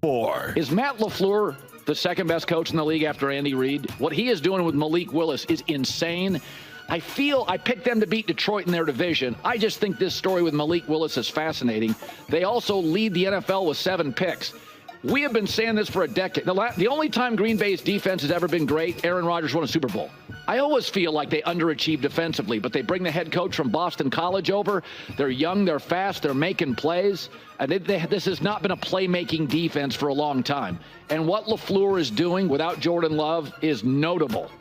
4. Is Matt LaFleur the second best coach in the league after Andy Reid? What he is doing with Malik Willis is insane. I feel I picked them to beat Detroit in their division. I just think this story with Malik Willis is fascinating. They also lead the NFL with 7 picks. We have been saying this for a decade. The only time Green Bay's defense has ever been great, Aaron Rodgers won a Super Bowl. I always feel like they underachieve defensively, but they bring the head coach from Boston College over. They're young, they're fast, they're making plays. And this has not been a playmaking defense for a long time. And what LaFleur is doing without Jordan Love is notable.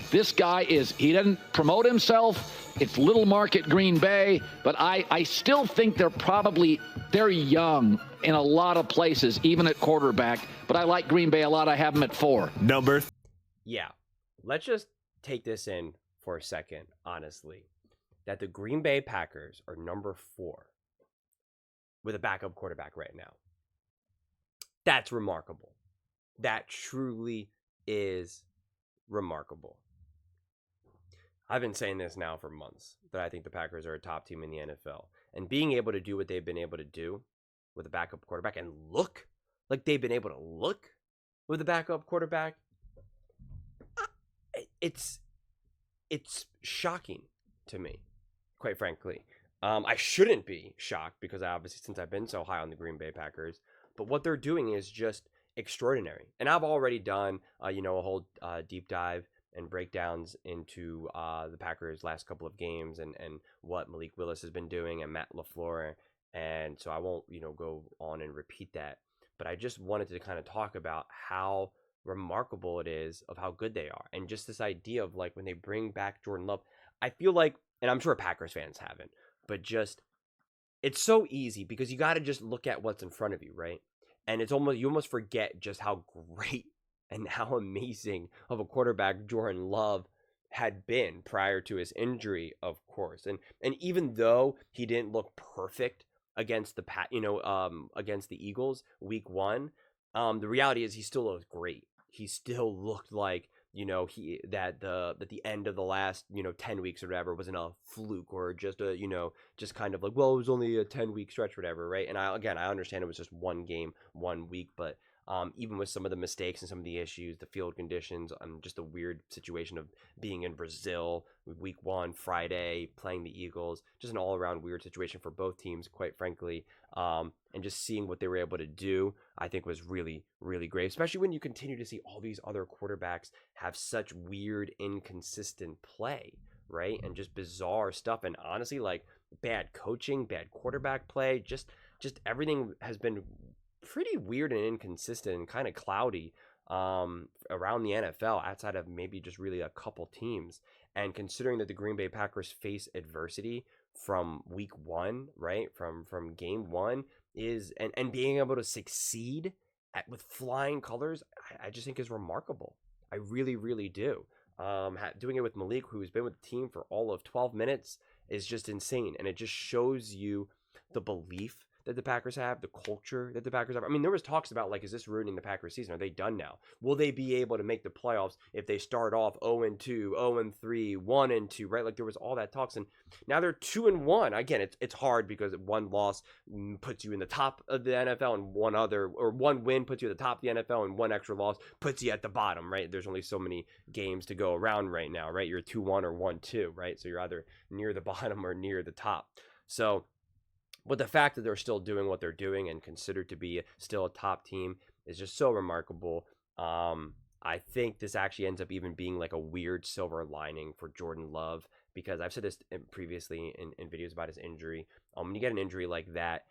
This guy he doesn't promote himself. It's little market Green Bay, but I still think they're young in a lot of places, even at quarterback. But I like Green Bay a lot. I have them at 4. Number. Yeah. Let's just take this in for a second, honestly. That the Green Bay Packers are number 4 with a backup quarterback right now. That's remarkable. That truly is remarkable. I've been saying this now for months, that I think the Packers are a top team in the NFL. And being able to do what they've been able to do with a backup quarterback and look like they've been able to look with a backup quarterback, it's shocking to me, quite frankly. I shouldn't be shocked because since I've been so high on the Green Bay Packers, but what they're doing is just extraordinary. And I've already done, a whole deep dive and breakdowns into the Packers' last couple of games and what Malik Willis has been doing and Matt LaFleur. And so I won't, go on and repeat that. But I just wanted to kind of talk about how remarkable it is of how good they are. And just this idea of like when they bring back Jordan Love, I feel like, and I'm sure Packers fans haven't, but just it's so easy because you got to just look at what's in front of you, right? And you almost forget just how great and how amazing of a quarterback Jordan Love had been prior to his injury, of course. And even though he didn't look perfect against against the Eagles week 1, the reality is he still looked great. He still looked like, that the end of the last, 10 weeks or whatever wasn't a fluke or just just kind of like, well, it was only a 10-week stretch or whatever, right? And I understand it was just one game, 1 week, but even with some of the mistakes and some of the issues, the field conditions, just a weird situation of being in Brazil week 1, Friday, playing the Eagles, just an all-around weird situation for both teams, quite frankly. And just seeing what they were able to do, I think was really, really great, especially when you continue to see all these other quarterbacks have such weird, inconsistent play, right? And just bizarre stuff. And honestly, like bad coaching, bad quarterback play, just everything has been pretty weird and inconsistent and kind of cloudy around the NFL outside of maybe just really a couple teams. And considering that the Green Bay Packers face adversity from week 1, right, from game 1 and being able to succeed with flying colors, I just think is remarkable. I really, really do. Doing it with Malik, who's been with the team for all of 12 minutes, is just insane. And it just shows you the belief that the Packers have, the culture that the Packers have. I mean, there was talks about, like, is this ruining the Packers season? Are they done now? Will they be able to make the playoffs if they start off 0-2, 0-3, 1-2, right? Like, there was all that talks, and now they're 2-1. Again, it's hard because one loss puts you in the top of the NFL, and one win puts you at the top of the NFL, and one extra loss puts you at the bottom, right? There's only so many games to go around right now, right? You're 2-1 or 1-2, right? So you're either near the bottom or near the top. So, but the fact that they're still doing what they're doing and considered to be still a top team is just so remarkable. I think this actually ends up even being like a weird silver lining for Jordan Love, because I've said this previously in videos about his injury. When you get an injury like that,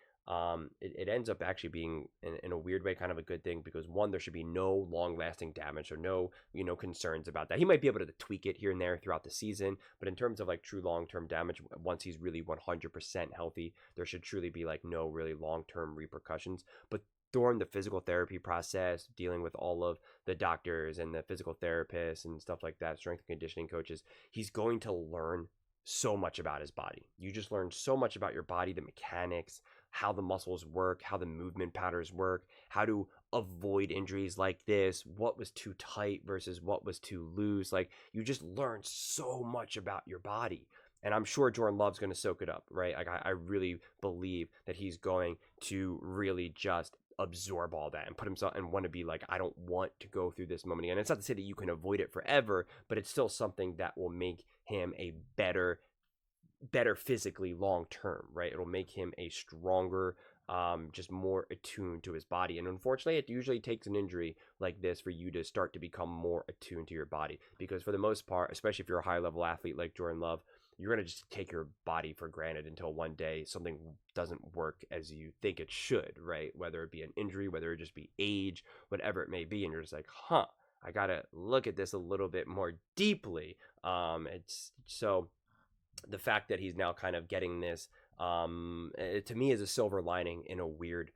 it ends up actually being in a weird way kind of a good thing, because one, there should be no long-lasting damage or no concerns about that. He might be able to tweak it here and there throughout the season, but in terms of like true long-term damage, once he's really 100% healthy, there should truly be like no really long-term repercussions. But during the physical therapy process, dealing with all of the doctors and the physical therapists and stuff like that, strength and conditioning coaches, he's going to learn so much about his body. You just learn so much about your body, the mechanics, how the muscles work, how the movement patterns work, how to avoid injuries like this, what was too tight versus what was too loose. Like, you just learn so much about your body. And I'm sure Jordan Love's going to soak it up, right? Like, I really believe that he's going to really just absorb all that and put himself and want to be like, I don't want to go through this moment again. It's not to say that you can avoid it forever, but it's still something that will make him a better physically long term, right? It'll make him a stronger, just more attuned to his body. And unfortunately, it usually takes an injury like this for you to start to become more attuned to your body, because for the most part, especially if you're a high level athlete like Jordan Love, you're going to just take your body for granted until one day something doesn't work as you think it should, right? Whether it be an injury, whether it just be age, whatever it may be. And you're just like, I got to look at this a little bit more deeply. It's so the fact that he's now kind of getting this, to me, is a silver lining in a weird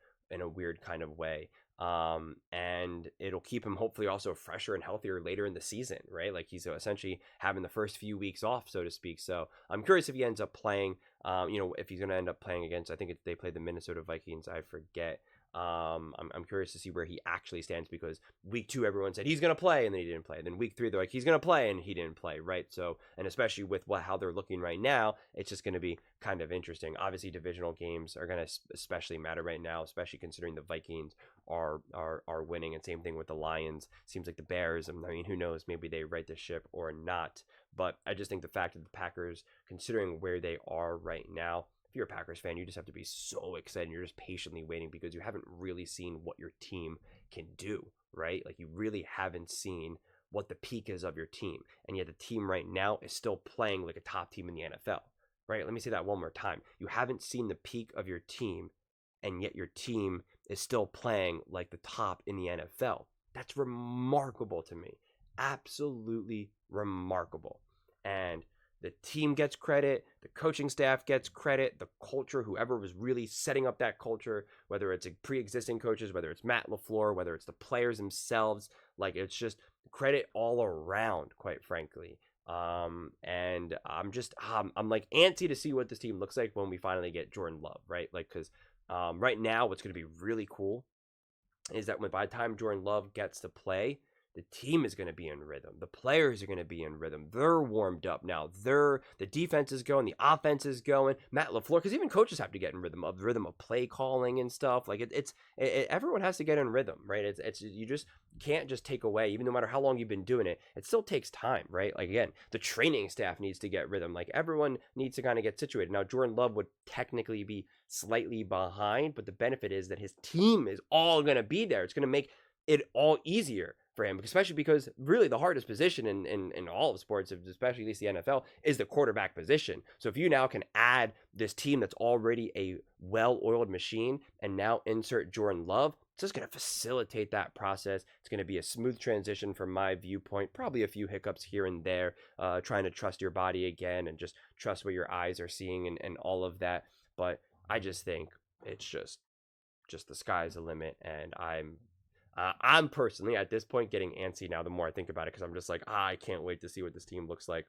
kind of way. And it'll keep him hopefully also fresher and healthier later in the season, right? Like he's essentially having the first few weeks off, so to speak. So I'm curious if he ends up playing, if he's going to end up playing against, I think they played the Minnesota Vikings. I forget. I'm curious to see where he actually stands, because week 2 everyone said he's going to play and then he didn't play. Then week 3 they're like he's going to play and he didn't play, right? So, and especially with how they're looking right now, it's just going to be kind of interesting. Obviously divisional games are going to especially matter right now, especially considering the Vikings are winning, and same thing with the Lions. Seems like the Bears, I mean, who knows, maybe they right the ship or not. But I just think the fact that the Packers, considering where they are right now, if you're a Packers fan, you just have to be so excited. You're just patiently waiting, because you haven't really seen what your team can do, right? Like you really haven't seen what the peak is of your team. And yet the team right now is still playing like a top team in the NFL, right? Let me say that one more time. You haven't seen the peak of your team, and yet your team is still playing like the top in the NFL. That's remarkable to me. Absolutely remarkable. And the team gets credit, the coaching staff gets credit, the culture, whoever was really setting up that culture, whether it's pre-existing coaches, whether it's Matt LaFleur, whether it's the players themselves, like it's just credit all around, quite frankly. And I'm like antsy to see what this team looks like when we finally get Jordan Love, right? Like, because right now what's going to be really cool is that by the time Jordan Love gets to play, the team is going to be in rhythm. The players are going to be in rhythm. They're warmed up now. The defense is going. The offense is going. Matt LaFleur, because even coaches have to get in rhythm of play calling and stuff. Like everyone has to get in rhythm, right? It's you just can't just take away, even no matter how long you've been doing it. It still takes time, right? Like again, the training staff needs to get rhythm. Like everyone needs to kind of get situated. Now Jordan Love would technically be slightly behind, but the benefit is that his team is all going to be there. It's going to make it all easier for him, especially because really the hardest position in all of sports, especially at least the NFL, is the quarterback position. So if you now can add this team that's already a well-oiled machine and now insert Jordan Love, it's just going to facilitate that process. It's going to be a smooth transition from my viewpoint, probably a few hiccups here and there, trying to trust your body again and just trust what your eyes are seeing and all of that. But I just think it's just the sky's the limit, and I'm personally at this point getting antsy now the more I think about it, because I'm just like, I can't wait to see what this team looks like.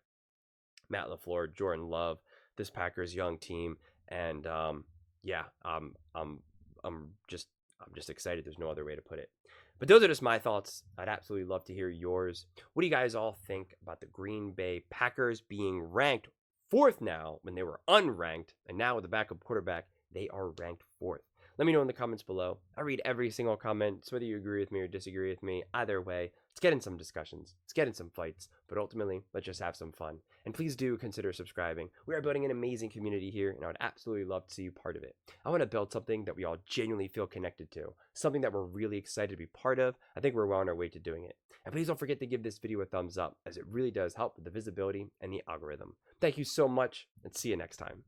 Matt LaFleur, Jordan Love, this Packers young team, and I'm just excited. There's no other way to put it. But those are just my thoughts. I'd absolutely love to hear yours. What do you guys all think about the Green Bay Packers being ranked 4th now when they were unranked, and now with the backup quarterback, they are ranked 4th? Let me know in the comments below. I read every single comment, so whether you agree with me or disagree with me, either way, let's get in some discussions, let's get in some fights, but ultimately, let's just have some fun. And please do consider subscribing. We are building an amazing community here, and I would absolutely love to see you part of it. I want to build something that we all genuinely feel connected to, something that we're really excited to be part of. I think we're well on our way to doing it. And please don't forget to give this video a thumbs up, as it really does help with the visibility and the algorithm. Thank you so much, and see you next time.